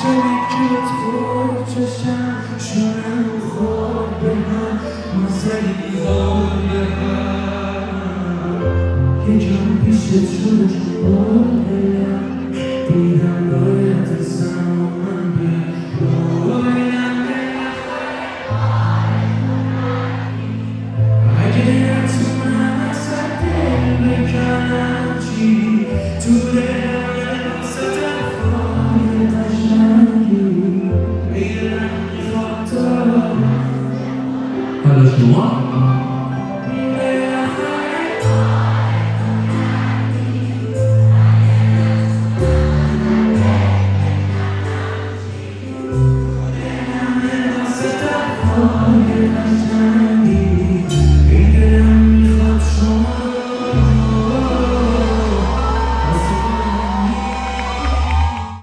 شبکت خود چشم شونم خود به هم مسئله دیوار به هم یه جان پیشت شدش بردم دیدم باید زمان به بایم اگه نتونم ازت دل بکنم چی تو دلم واسه دفعای قشنگی میرم خاطر حالا شما